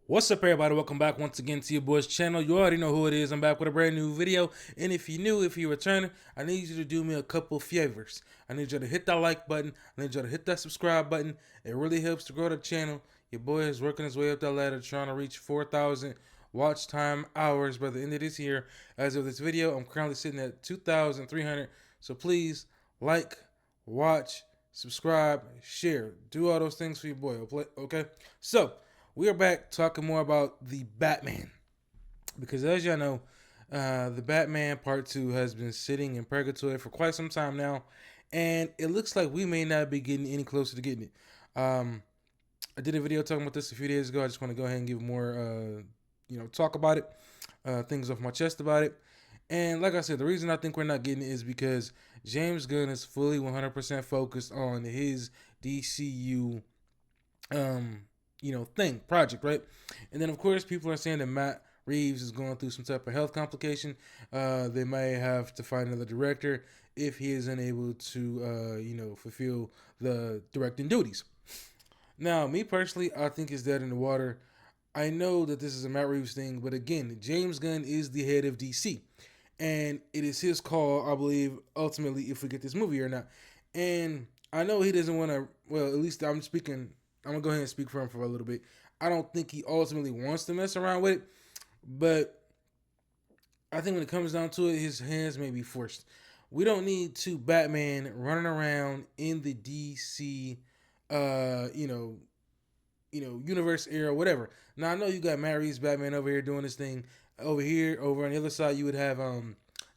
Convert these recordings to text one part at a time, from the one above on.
What's up, everybody? Welcome back once again to your boy's channel. You already know who it is. I'm back with a brand new video. And if you're new, if you're returning, I need you to do me a couple favors. I need you to hit that like button. I need you to hit that subscribe button. It really helps to grow the channel. Your boy is working his way up that ladder, trying to reach 4,000 watch time hours by the end of this year. As of this video, I'm currently sitting at 2,300. So please like, watch, subscribe, share. Do all those things for your boy, okay? So, we are back talking more about the Batman. Because as y'all know, the Batman Part 2 has been sitting in purgatory for quite some time now. And it looks like we may not be getting any closer to getting it. I did a video talking about this a few days ago. I just want to go ahead and give more, talk about it. Things off my chest about it. And like I said, the reason I think we're not getting it is because James Gunn is fully 100% focused on his DCU project, right? And then of course people are saying that Matt Reeves is going through some type of health complication. They may have to find another director if he is unable to, fulfill the directing duties. Now, me personally, I think it's dead in the water. I know that this is a Matt Reeves thing, but again, James Gunn is the head of DC, and it is his call, I believe, ultimately, if we get this movie or not. And I know he doesn't want to. Well, at least I'm speaking. I'm gonna go ahead and speak for him for a little bit. I don't think he ultimately wants to mess around with it, but I think when it comes down to it, his hands may be forced. We don't need two Batman running around in the DC, uh, you know, universe era, whatever. Now I know you got Matt Reeves Batman over here doing this thing. Over here, over on the other side, you would have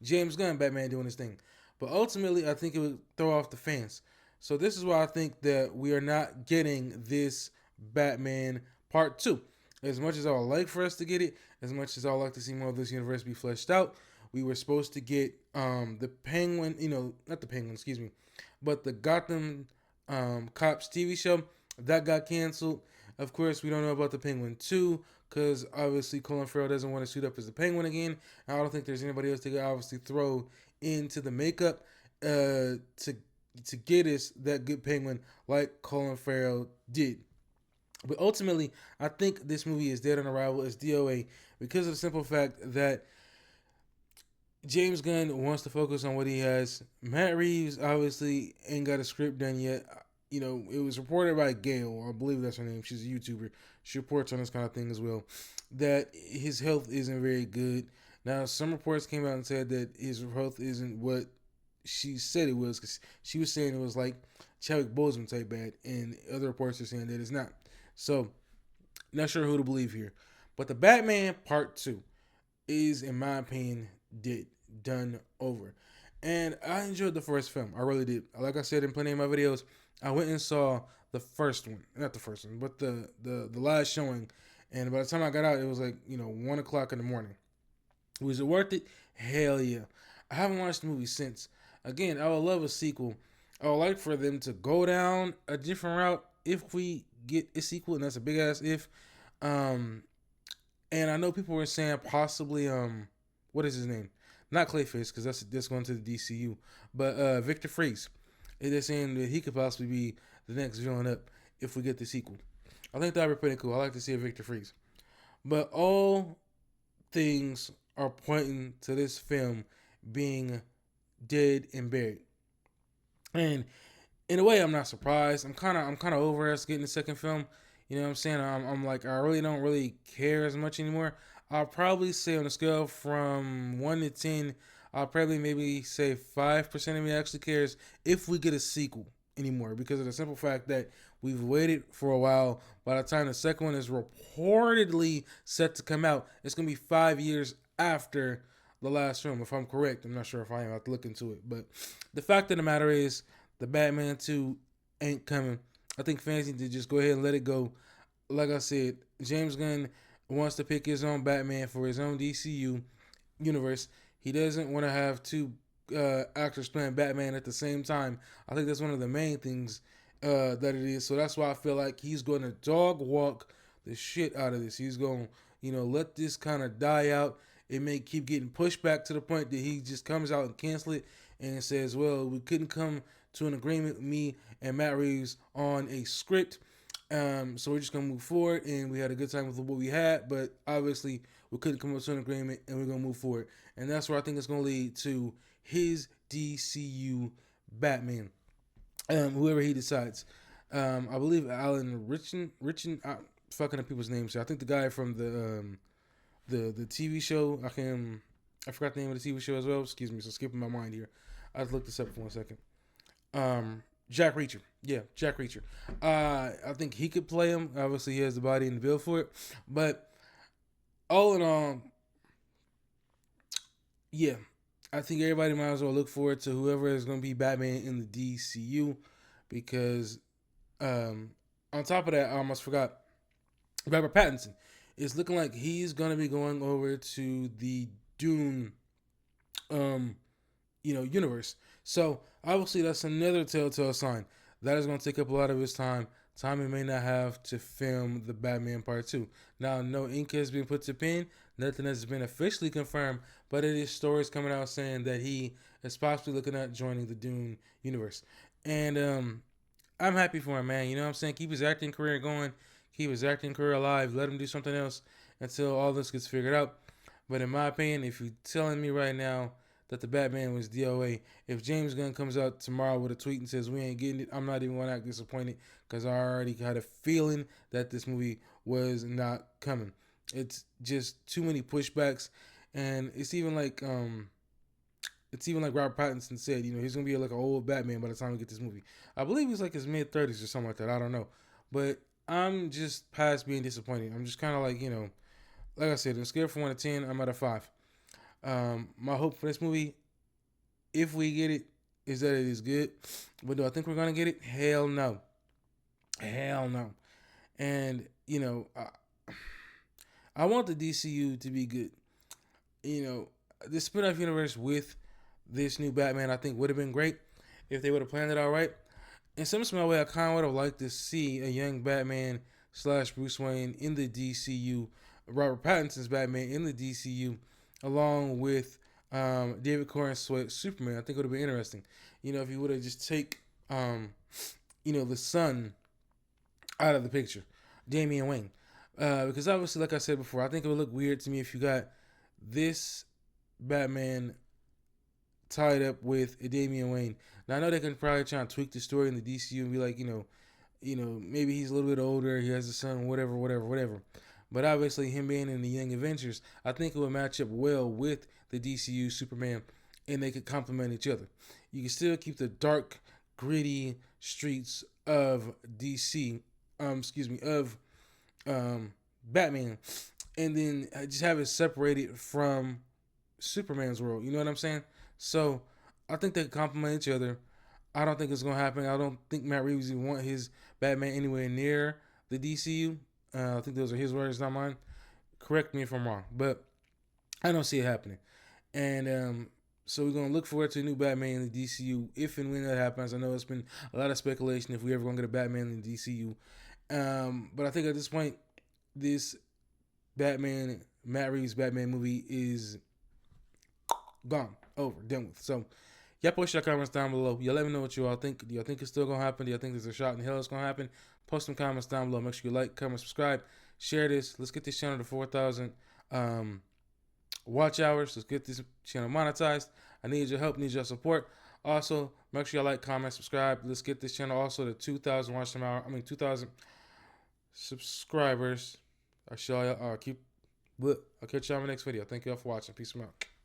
James Gunn Batman doing this thing. But ultimately, I think it would throw off the fans. So this is why I think that we are not getting this Batman Part 2. As much as I would like for us to get it, as much as I would like to see more of this universe be fleshed out, we were supposed to get the Penguin, not the Penguin, excuse me, but the Gotham Cops TV show. That got canceled. Of course, we don't know about the Penguin 2 because obviously Colin Farrell doesn't want to suit up as the Penguin again. I don't think there's anybody else to obviously throw into the makeup to get us that good Penguin like Colin Farrell did. But ultimately, I think this movie is dead on arrival as DOA because of the simple fact that James Gunn wants to focus on what he has. Matt Reeves obviously ain't got a script done yet. It was reported by Gail, I believe that's her name. She's a YouTuber. She reports on this kind of thing as well. That his health isn't very good. Now, some reports came out and said that his health isn't what she said it was, because she was saying it was like Chadwick Boseman type bad, and other reports are saying that it's not. So, not sure who to believe here. But the Batman Part 2 is, in my opinion, done over. And I enjoyed the first film. I really did. Like I said in plenty of my videos, I went and saw the first one. Not the first one, but the last showing. And by the time I got out, it was like, 1 o'clock in the morning. Was it worth it? Hell yeah. I haven't watched the movie since. Again, I would love a sequel. I would like for them to go down a different route if we get a sequel, and that's a big ass if. And I know people were saying possibly what is his name? Not Clayface, because that's going to the DCU, but Victor Freeze. They're saying that he could possibly be the next villain up if we get the sequel. I think that'd be pretty cool. I like to see a Victor Freeze. But all things are pointing to this film being dead and buried. And in a way, I'm not surprised. I'm kind of over us getting the second film. You know what I'm saying? I'm like, I really don't really care as much anymore. I'll probably say on a scale from 1 to 10, I'll probably maybe say 5% of me actually cares if we get a sequel anymore, because of the simple fact that we've waited for a while. By the time the second one is reportedly set to come out, it's gonna be 5 years after the last film, if I'm correct. I'm not sure if I am. I have to look into it. But the fact of the matter is, the Batman 2 ain't coming. I think fans need to just go ahead and let it go. Like I said, James Gunn wants to pick his own Batman for his own DCU universe. He doesn't want to have two actors playing Batman at the same time. I think that's one of the main things that it is. So that's why I feel like he's going to dog walk the shit out of this. He's going to, let this kind of die out. It may keep getting pushed back to the point that he just comes out and cancel it and says, well, we couldn't come to an agreement with me and Matt Reeves on a script. So we're just gonna move forward, and we had a good time with what we had, but obviously we couldn't come up to an agreement, and we're gonna move forward, and that's where I think it's gonna lead to his DCU Batman, whoever he decides. I believe Alan Richin, fucking up people's names. I think the guy from the TV show. I forgot the name of the TV show as well. Excuse me, so skipping my mind here. I have to look this up for 1 second. Jack Reacher. Yeah, Jack Reacher. I think he could play him. Obviously, he has the body and the build for it. But all in all, yeah, I think everybody might as well look forward to whoever is going to be Batman in the DCU, because on top of that, I almost forgot Robert Pattinson. It's looking like he's going to be going over to the Dune universe. So obviously that's another telltale sign that is going to take up a lot of his time. Time he may not have to film the Batman Part 2. Now, no ink has been put to pen. Nothing has been officially confirmed, but it is stories coming out saying that he is possibly looking at joining the Dune universe. And I'm happy for him, man. You know what I'm saying? Keep his acting career going. Keep his acting career alive. Let him do something else until all this gets figured out. But in my opinion, if you're telling me right now that the Batman was DOA, if James Gunn comes out tomorrow with a tweet and says we ain't getting it, I'm not even going to act disappointed, because I already had a feeling that this movie was not coming. It's just too many pushbacks, and it's even like Robert Pattinson said, he's gonna be like an old Batman by the time we get this movie. I believe he's like his mid-30s or something like that. I don't know, but I'm just past being disappointed. I'm just kind of like, like I said, on a scale from 1 to 10, I'm at a 5. My hope for this movie, if we get it, is that it is good. But do I think we're gonna get it? Hell no. Hell no. And I want the DCU to be good. The spin-off universe with this new Batman, I think, would have been great if they would have planned it all right. In some small way, I kind of would have liked to see a young Batman / Bruce Wayne in the DCU, Robert Pattinson's Batman in the DCU, along with David Corenswet Superman. I think it would have been interesting. If you would have just take, the son out of the picture, Damian Wayne. Because obviously, like I said before, I think it would look weird to me if you got this Batman tied up with a Damian Wayne. Now I know they can probably try and tweak the story in the DCU and be like, maybe he's a little bit older, he has a son, whatever. But obviously, him being in the Young Avengers, I think it would match up well with the DCU Superman, and they could complement each other. You can still keep the dark, gritty streets of DC, of Batman, and then just have it separated from Superman's world. You know what I'm saying? So I think they complement each other. I don't think it's gonna happen. I don't think Matt Reeves even want his Batman anywhere near the DCU. I think those are his words, not mine. Correct me if I'm wrong, but I don't see it happening. And so we're gonna look forward to a new Batman in the DCU if and when that happens. I know it's been a lot of speculation if we ever gonna get a Batman in the DCU. But I think at this point, this Matt Reeves Batman movie is gone, over, done with. So y'all post your comments down below. Y'all let me know what you all think. Do y'all think it's still gonna happen? Do y'all think there's a shot in hell it's gonna happen? Post some comments down below. Make sure you like, comment, subscribe, share this. Let's get this channel to 4,000 watch hours. Let's get this channel monetized. I need your help, need your support. Also, make sure you like, comment, subscribe. Let's get this channel also to 2,000 2,000 subscribers. I'll catch y'all in my next video. Thank y'all for watching. Peace out.